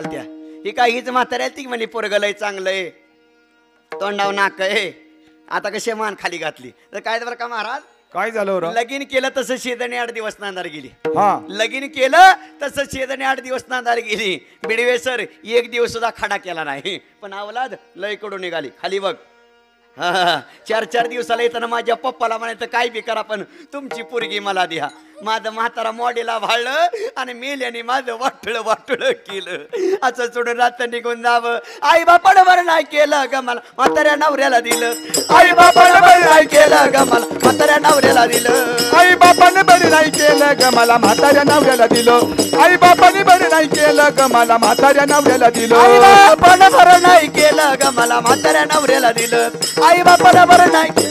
त्या ही काय हीच म्हातारी ती म्हणे पोरग लय चांगलंय तोंडाव नाक आहे आता कशी मान खाली घातली तर काय बरं का महाराज काय झालं रे लगीन केलं तसं शेजारी 8 दिवस नांदार गेली हा लगीन केलं तसं शेजारी 8 दिवस नांदार गेली बिडवे सर 1 दिवस सुद्धा खडा केला नाही पण अवलाद लय कडून निघाली खाली बघ 4 दिवसाला येताना माझ्या पप्पाला म्हणायचं काय बी करा पण तुमची पोरगी मला द्या माझं म्हातारा मॉडेला भाळलं आणि मेल्याने माझं वाटळ केलं असं सोडून रात्र निघून जावं आई बापानं बरं नाही केलं ग मला म्हाताऱ्या नवऱ्याला दिलं आई बापानं बरं नाही केलं ग मला म्हाताऱ्या नवऱ्याला दिलं आई बापाने बरं नाही केलं ग मला म्हाताऱ्या नवऱ्याला दिलं आई बापाने बरं नाही केलं ग मला म्हाताऱ्या नवऱ्याला दिलं आई बापानं बरं नाही केलं ग मला म्हाताऱ्या नवऱ्याला दिलं आई बापानं बरं नाही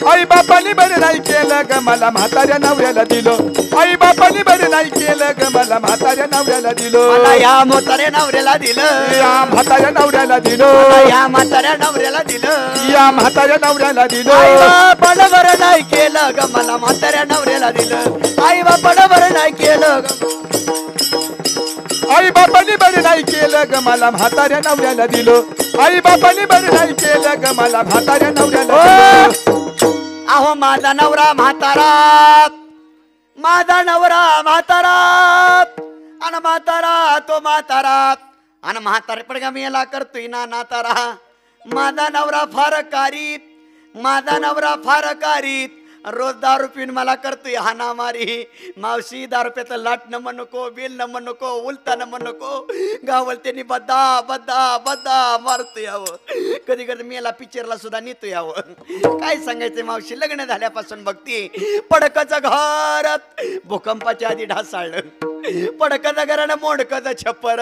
आई बापाने बरं नाही केलं ग मला म्हाताऱ्या नवऱ्याला दिलं आई बापाने बरं नाही केलं ग मला म्हाताऱ्या नवऱ्याला दिलं मला या म्हाताऱ्या नवऱ्याला दिलं या म्हाताऱ्या नवऱ्याला दिलं मला या म्हाताऱ्या नवऱ्याला दिलं या म्हाताऱ्या नवऱ्याला आई दिलं बापानं बरं नाही केलं ग मला म्हाताऱ्या नवऱ्याला दिलं आई बापानं बरं नाही केलं ग आई बापाने बरं नाही केलं ग मला म्हाताऱ्या नवऱ्याला दिलं आई बापाने बरं नाही केलं ग मला म्हाताऱ्या नवऱ्याला दिलं अहो माझा नवरा म्हातारा माझा नवरा म्हातारा आणि म्हातारा तो म्हातारा आणि म्हातारे पण का मी याला करतोय ना नातारा माझा नवरा फार कारीत माझा नवरा फार कारीत रोज 10 पिऊन मला करतोय हाना मारी मावशी 10 रुपयाचं लाट न म्हण नको बिल न म्हण नको उलता न म्हण नको गावल त्यांनी बद्दा बद्दा बद्दा मारतो यावं कधी कधी मी याला पिक्चरला सुद्धा नेतो यावं काय सांगायचं मावशी लग्न झाल्यापासून बघती पडकचं घर भूकंपाच्या आधी ढासाळलं पडकचं घरानं मोडकचं छप्पर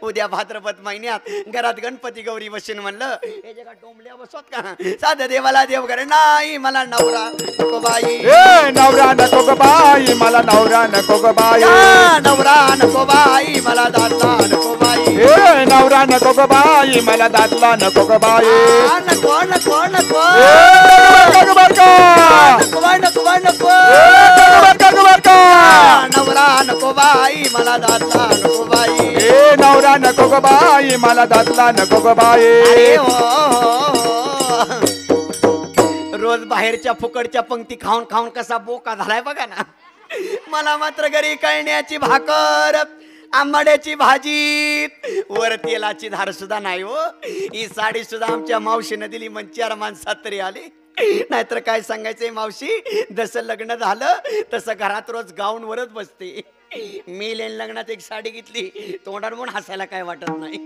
उद्या भाद्रपद महिन्यात घरात गणपती गौरी बसून म्हणलं हे जगा डोंबल्या बसवत का साधं देवाला देव घर नाही मला नवरा नको बाई ए नवरा नको ग बाई मला नवरा नको ग बाई नवरा नको बाई मला दादला नको बाई ए नवरा नको ग बाई मला दादला नको ग बाई नको नको नको नको बरका नको बाई नको बाई नको नको बरका नवरा नको बाई मला दादला नको बाई ए नवरा नको ग बाई मला दादला नको ग बाई अरे रोज बाहेरच्या फुकटच्या पंक्ती खाऊन खाऊन कसा बोका झालाय बघा ना मला मात्र घरी कळण्याची भाकर आंबाड्याची भाजी वर तेलाची धार सुद्धा नाही हो ही साडी सुद्धा आमच्या मावशीनं दिली मग 4 माणसात तरी आली नाहीतर काय सांगायचंय मावशी जसं लग्न झालं तसं घरात रोज गाऊन वरच बसते मी लेन लग्नात एक साडी घेतली तोंडावर म्हणून हसायला काय वाटत नाही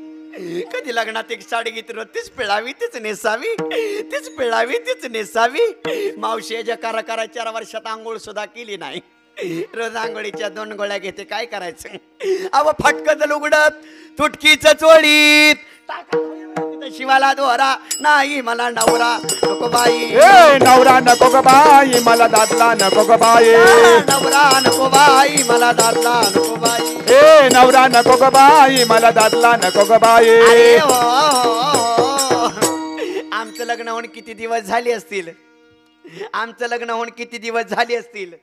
कधी लग्नात एक साडी घेतली तीच पिळावी तीच नेसावी तीच पिळावी तीच नेसावी मावशी करा 4 वर्षात आंघोळ सुद्धा केली नाही रोज आंघोळीच्या 2 गोळ्या घेते काय करायचं अव फटकत लुगडत तुटकीच चोळीत शिवाला दोरा नाही मला नवरा नको बाई ए नवरा नको ग बाई मला दादला नको ग बाई नवरा नको बाई मला दादला नको बाई ए नवरा नको ग बाई मला दादला नको ग बाई अरे आमचं लग्न होऊन किती दिवस झाले असतील आमचं लग्न होऊन किती दिवस झाले असतील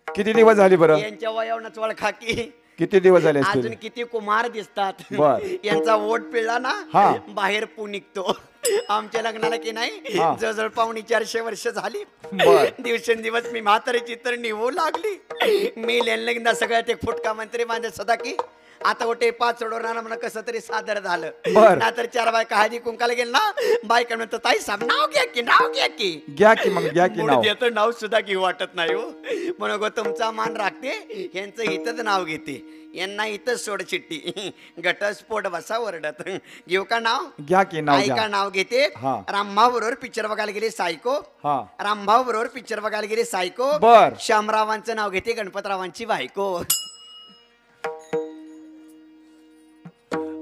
किती दिवस झाले बरं यांच्या वयावरच ओळखा की किती दिवस झाले अजून असतील किती कुमार दिसतात बर. यांचा वोट पिळला ना हा. बाहेर पू निघतो आमच्या लग्नाला की नाही हा. जवळजवळ 450 वर्ष झाली बर. दिवसेंदिवस मी म्हातारीची तर निवू लागली मी लग्न सगळ्यात एक फुटका मंत्री माझ्या सदा की आता ओटे 5 सोडवणार म्हणून कसं तरी सादर झालं बर. नाहीतर 4 बायका हळदी कुंकाला गेल ना बायका म्हणतो ताई साहेब नाव घ्या की घ्या की मग घ्या की नाव त्याचं नाव सुद्धा घेऊ वाटत नाही हो म्हणून गो तुमचा मान राखते यांचं इथंच नाव घेते यांना इथंच सोड चिट्टी घटस्फोट बसा ओरडत घेऊ का नाव घ्या की नाव ऐका घ्या नाव घेते हा. रामभाऊ बरोबर पिक्चर बघायला गेले सायको हा रामभाऊ बरोबर पिक्चर बघायला गेले सायको बर. श्यामरावांचं नाव घेते गणपतरावांची बायको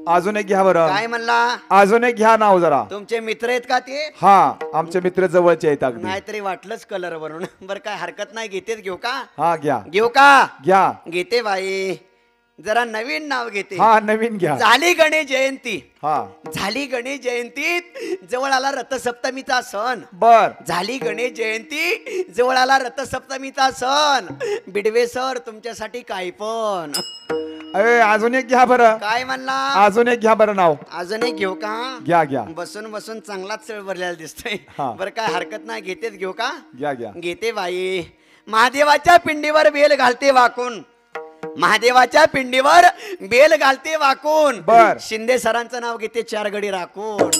अजून एक घ्या बरं काय म्हणला अजून एक घ्या नाव जरा तुमचे मित्र आहेत का ते हा आमचे मित्र जवळचे आहेत अगदी नाहीतरी वाटलंच कलर वरून बरं काय हरकत नाही घेतेच घेऊ का हा घ्या घेऊ का घ्या घेते बाई जरा नवीन नाव घेते हा नवीन घ्या झाली गणेश जयंती हा झाली गणेश जयंतीत जवळ आला रथसप्तमीचा सण बर झाली गणेश जयंती जवळ आला रथसप्तमीचा सण बिडवे सर तुमच्यासाठी काय पण अरे अजून एक घ्या बरं, काय म्हणला? अजून एक घ्या बरं नाव. अजून एक घेऊ का? घ्या घ्या बसून बसून चांगलाच चळ भरलेला दिसतोय. हा. बरं काय हरकत नाही, घेतेच घेऊ का? घ्या घ्या. घेते बाई. महादेवाच्या पिंडीवर बेल घालते वाकून, महादेवाच्या पिंडीवर बेल घालते वाकून. बर. शिंदे सरांचं नाव घेते चार गडी राखून.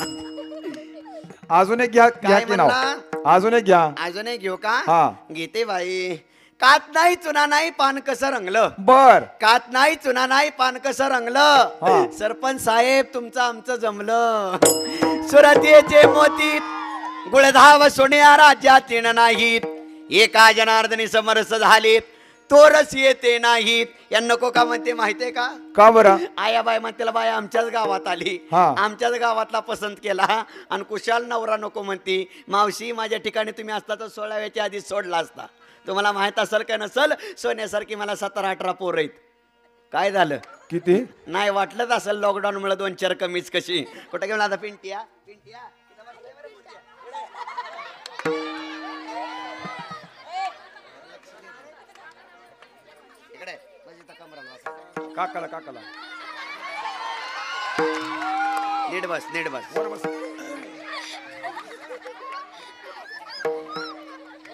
अजून एक घ्या, घ्या काय की नाव. म्हणला? अजून एक घ्या. अजून एक घेऊ का? हा. घेते बाई. कात नाही चुना नाही पान कसं रंगलं, बर. कात नाही चुना नाही पान कसं हा. रंगलं. सरपंच साहेब तुमचं आमचं जमलं. सुरतेचे मोती गुळधाव सोन्या राज्यात तीन नाहीत, एका जनार्दनी समरस झालीत, तोरस येते नाहीत. या नको का म्हणते माहितीये का? का बरं? आया बाय म्हणते बाया आमच्याच गावात आली, हा. आमच्याच गावातला पसंत केला आणि कुशाल नवरा नको म्हणती. मावशी माझ्या ठिकाणी तुम्ही असता तर 16व्याच्या आधी सोडला असता. तुम्हाला माहित असेल का नसल, सोन्यासारखी मला 17-18 पोरं आहेत. काय झालं? किती? नाही वाटलंच असेल लॉकडाऊन मुळे 2-4 कमीच. कशी कुठे घेऊन आता? पिंटिया पिंटिया इकडे काकाला काकाला. नीट बस नीट बस.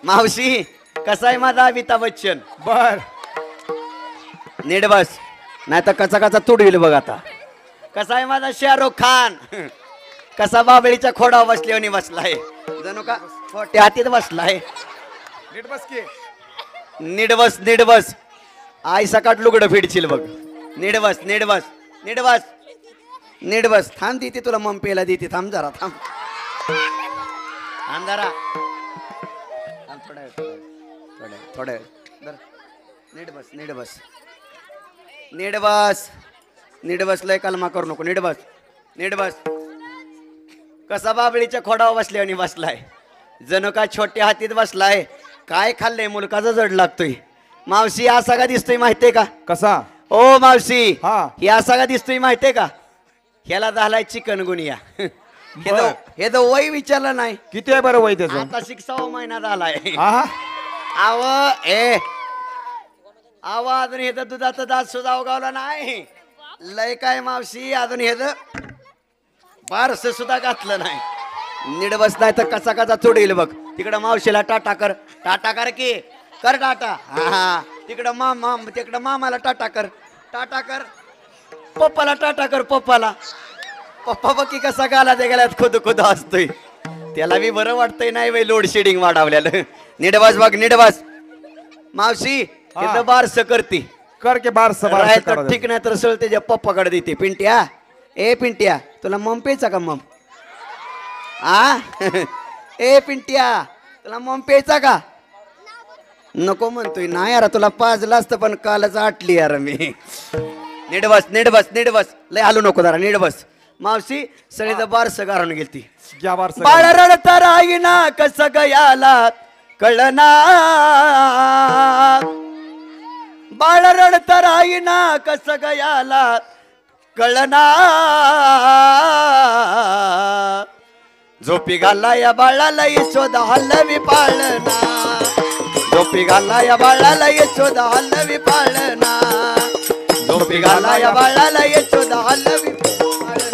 मावशी कसा आहे माझा अमिताभ बच्चन? बर. नीट बस, नाही तर कचा कचा तुडविल बघ आता. कसा आहे माझा शाहरुख खान? कसा बाबळीच्या खोडावर बसल्याने बसलाय, जणू का छोट्या हातीत बसलाय. नीट बस की. नीट बस नीट बस. आई सकाट लुगडं फिडशील बघ. नीट बस नीट बस नीट बस नीट बस. थांब देते तुला मम्पेला देते. थांब जरा थांब थांब जरा थांब. थोडं नीट बस नीट बस नीट बस नीट बस. लय कलमा करू नको. नीट बस नीट बस. कसा बाबळीच्या खोडावर बसल्याने बसलाय, जणू का छोट्या हातीत बसलाय. काय खाल्लंय मुलकाचा जड लागतोय. मावशी असा का दिसतोय माहितीये का? कसा? ओ मावशी, हा. हे असा का दिसतोय माहितीये का? ह्याला झालाय चिकनगुनिया. हे तर वय विचारलं नाही. किती आहे बरं वय त्याचं? आता 6वा महिना झालाय. हा. अजून हे तर दुधाचा दात सुद्धा उगावला नाही. लय काय मावशी, अजून हे तर बारस सुद्धा घातलं नाही. नीट बस, नाही तर कसा कसा चोडील बघ. तिकडं मावशीला टाटा कर. टाटा कर की कर टाटा. हा तिकडं तिकडं मामाला टाटा कर. टाटा कर. पप्पाला टाटा कर. पप्पाला. पप्पा बघ की कसा गाला ते गेल्यात खुद खुद असतोय. त्याला बी बरं वाटतंय नाही बाई लोड शेडिंग वाढवल्याला. नीट बस बघ नीट बस. मावशी तिथं बारस करते. कर के बारस राहायचं ठीक नाही तर सळ त्याच्या पप्पाकडे देते. पिंट्या ए पिंट्या, तुला मम प्यायचा का मम? आ ए पिंट्या, तुला मम प्यायचा का? नको म्हणतोय. नाही यार तुला पाजलं असतं पण कालच आटली यार मी. नीट बस नीट बस नीट बस. लय हालू नको जरा. नीट बस. मावशी सळीचं बारस गारून गेलती. बाळ रडता राहीना कसं गयाला कळना. बाळ रडता राहीना कसं गयाला कळना. झोपी घाला या बाळाला यशोदा हलवी पाळना. झोपी घाला या बाळाला यशोदा हलवी पाळना. झोपी घाला या बाळाला यशोदा हलवी पाळना.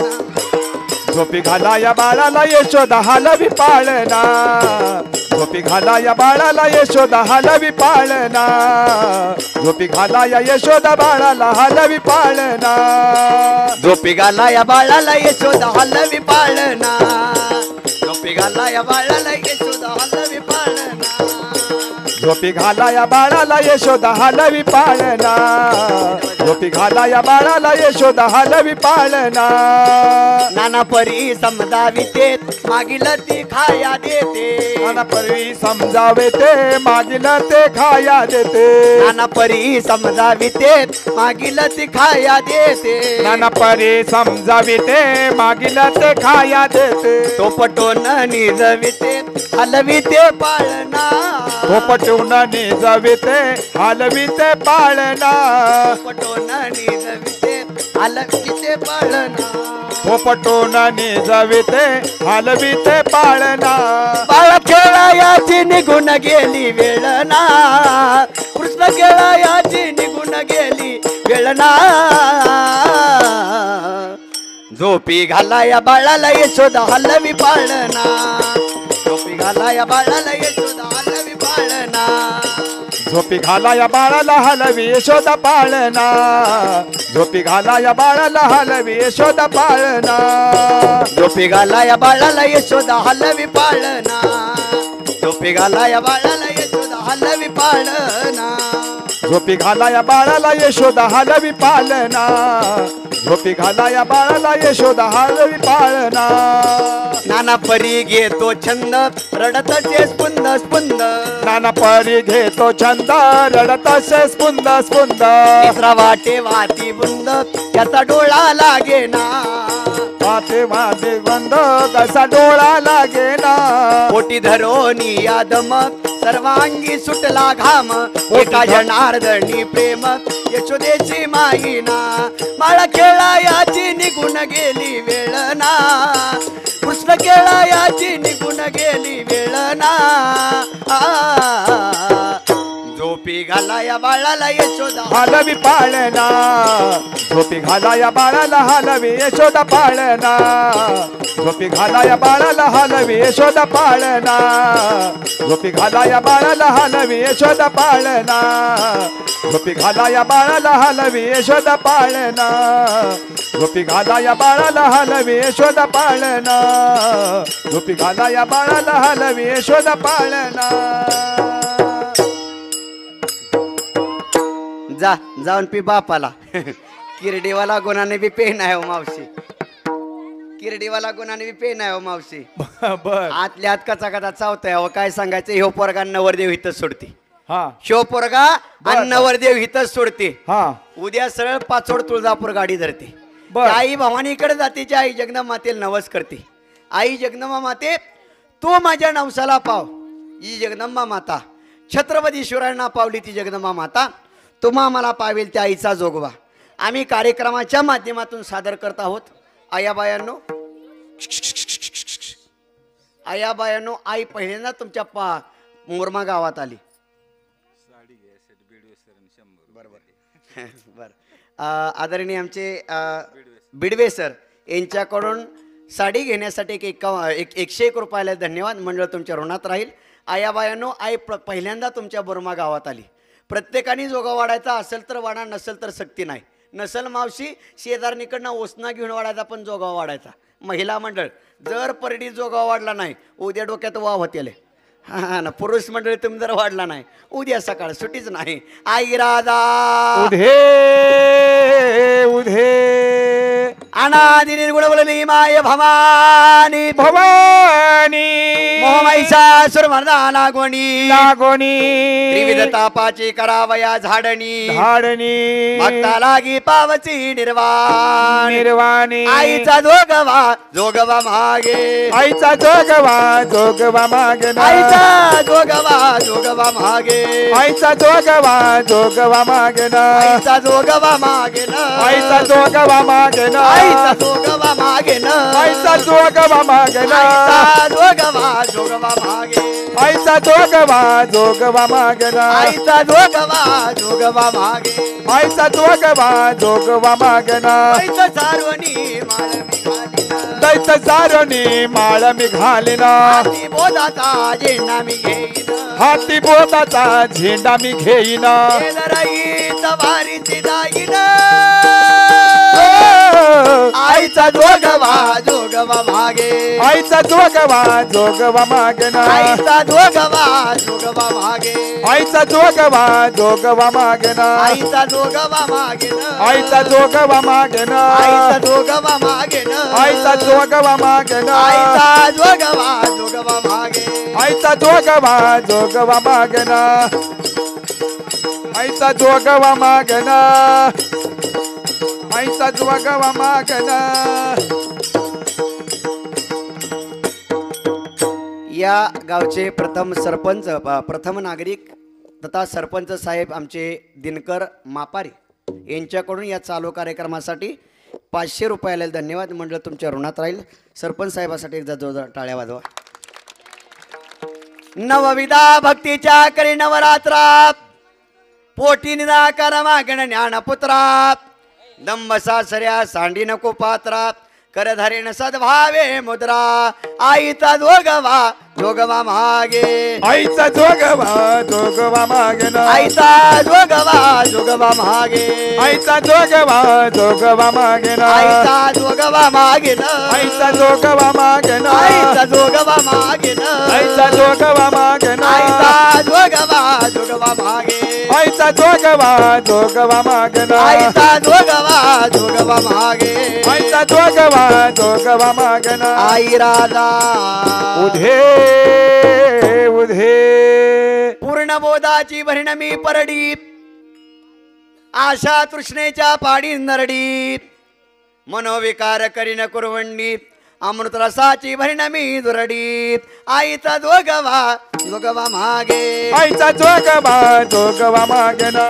झोपी घाला या बाळाला यशोदा हलवी पाळना. झोपी घाला या बाळाला यशोदा हलवी पाळना. झोपी घाला या यशोदा बाळाला हलवी पाळना. झोपी घाला या बाळाला यशोदा हलवी पाळना. झोपी घाला या बाळाला यशोदा हलवी पाळना. झोपी घाला या बाळाला यशोदा हलवी पाळना. झोपी घाला या बाळाला यशोदा हलवी पाळना. नाना परी समजाविते मागील ती खाया देते. नाना परी समजावे ते मागील ते खाया देते. नाना परी समजाविते मागील ती खाया देते. नाना परी समजावी ते मागील ते खाया देते. तो पटोन निजविते हलविते पाळना. तो पटवून निजविते हलविते पाळना. पटोन निजविते हलविते पाळना. तो पटवून निजविते हलविते पाळना. बाळ खेळायाची निघून गेली वेळ ना. कृष्ण खेळायाची निघून गेली वेळना झोपी घाला या बाळाला यशोदा हलवी पाळना झोपी घाला या बाळाला यशोदा हलवी पाळना झोपी घाला या बाळाला हलवी यशोदा पाळना झोपी घाला या बाळाला हलवी यशोदा पाळना झोपी घाला या बाळाला यशोदा हलवी पाळना झोपी घाला या बाळाला यशोदा हलवी पाळना झोपी घाला या बाळाला यशोदा हलवी पाळना झोपी घाला या बाळाला यशोदा हलवी पाळना नाना परी घेतो छंद रडतचे स्पुंद स्पुंद नाना परी घेतो छंद रडत असे स्पुंद स्पुंद तिसरा वाटे वाती बुंद त्याचा डोळा लागे ना वाते वाते बंद कसा डोळा लागे ना पोटी धरोनी यादम सर्वांगी सुटला घाम एका जनार्दनी प्रेम यशोदेची माईना माळा खेळा याची निघून गेली वेळ ना कृष्ण केळा याची निघून गेली वेळ ना झोपी घाला या बाळाला यशोदा हलवी पाळना झोपी घाला या बाळाला हलवी यशोदा पाळना झोपी घाला या बाळाला हलवी यशोदा पाळना झोपी घाला या बाळाला हलवी यशोदा पाळना झोपी घाला या बाळाला हलवी यशोदा पाळना झोपी घाला या बाळाला हलवी यशोदा पाळना झोपी घाला या बाळाला हलवी यशोदा पाळना जा जाऊन पी बापाला किरडीवाला गुणाने बी पेन आहे हो मावशी किरडीवाला गुणाने बी पेन आहे हो मावशी बर आतल्या आत कचा कचा चावतोय अहो काय सांगायचं ह्यो पोरगा नवरदेव इथंच सोडते हा शो पोरगा आणि नवरदेव इथंच सोडते हा उद्या सरळ पाचोड तुळजापूर गाडी धरते बर. आई भवानीकडे जाते जी आई जगदंबा मातेला नवस करते आई जगदंबा माते तू माझ्या नवसाला पाव ही जगदंबा माता छत्रपती शिवरायांना पावली ती जगदंबा माता तुम्हा मला पावेल त्या आईचा जोगवा आम्ही कार्यक्रमाच्या माध्यमातून सादर करत आहोत आयाबायांनो आयाबायांनो आई पहिल्यांदा तुमच्या मोरमा गावात आली बरं आदरणीय आमचे बिडवे सर यांच्याकडून साडी घेण्यासाठी एक 101 रुपयाला धन्यवाद मंडळ तुमच्या ऋणात राहील आयाबायांनो आई पहिल्यांदा तुमच्या बोरमा गावात आली प्रत्येकाने जोगा वाढायचा असेल तर वाढा नसेल तर सक्ती नाही नसल मावशी शेजारणीकडनं ओसना घेऊन वाढायचा पण जोगा वाढायचा महिला मंडळ जर परडी जोगा वाढला नाही उद्या डोक्यात वाव होतेले हा ना पुरुष मंडळी तुम्ही जर वाढला नाही उद्या सकाळ सुटीच नाही आई राजा उधे उधे अनादि निर्गुण बोलली माय भवानी भवानी मोहमैसासुर मर्दाना गोणी लागोनी त्रिविध तापाची करावया झाडणी धाडणी भक्ता लागी पावची निर्वाण निर्वाणी आईचा जोगवा मागे आईचा जोगवा मागना आईचा जोगवा मागे आईचा जोगवा मागना आईचा जोगवा मागे न आईचा जोगवा मागना आईचा जोगवा मागे न आईचा जोगवा मागना आईचा जोगवा मागे आईचा जोगवा मागना आईचा जोगवा मागे आईचा जोगवा मागना आईचा सार्वनी माळ मी घालीन दैत सारणी माळ मी घालिना हाती बोधाचा झेंडा मी घेईन हाती बोताचा झेंडा मी घेईना राई तवारीची दाईन आईचा जोगवा मागे आईचा जोगवा मागना आईचा जोगवा मागे आईचा जोगवा मागना आईचा जोगवा मागे न आईचा जोगवा मागना आईचा जोगवा मागे न आईचा जोगवा मागना आईचा जोगवा मागे आईचा जोगवा मागना आईचा जोगवा मागना आईचा जोगवा मागना या गावचे प्रथम सरपंच प्रथम नागरिक तथा सरपंच साहेब आमचे दिनकर मापारी यांच्याकडून या चालू कार्यक्रमासाठी 500 रुपयाला धन्यवाद मंडळ तुमच्या ऋणात राहील सरपंच साहेबासाठी एकदा जोरदार टाळ्या वाजवा नवविधा भक्तीच्या करी नवरात्रात पोटी निराकार मागण ज्ञानपुत्रा दंभ सासऱ्या सांडी नको पात्रा करधरीण सद्भावे मुद्रा आईचा जोगवा मागे आईचा जोगवा मागेना आईचा जोगवा मागे आईचा जोगवा मागेना आईचा जोगवा मागे आईचा जोगवा मागेना आईचा जोगवा मागे आईचा जोगवा मागेना आईचा जोगवा मागे आईचा जोगवा मागेना आईचा जोगवा मागे आईचा जोगवा मागेना आई राधा उधे पूर्ण बोधाची भरणमी परडी आशा तृष्णेच्या पाडी नरडी मनोविकार करीन कुरवंडी अमृत रसाची भरणमी दुरडी आईचा जोगवा मागे आईचा जोगवा मागेना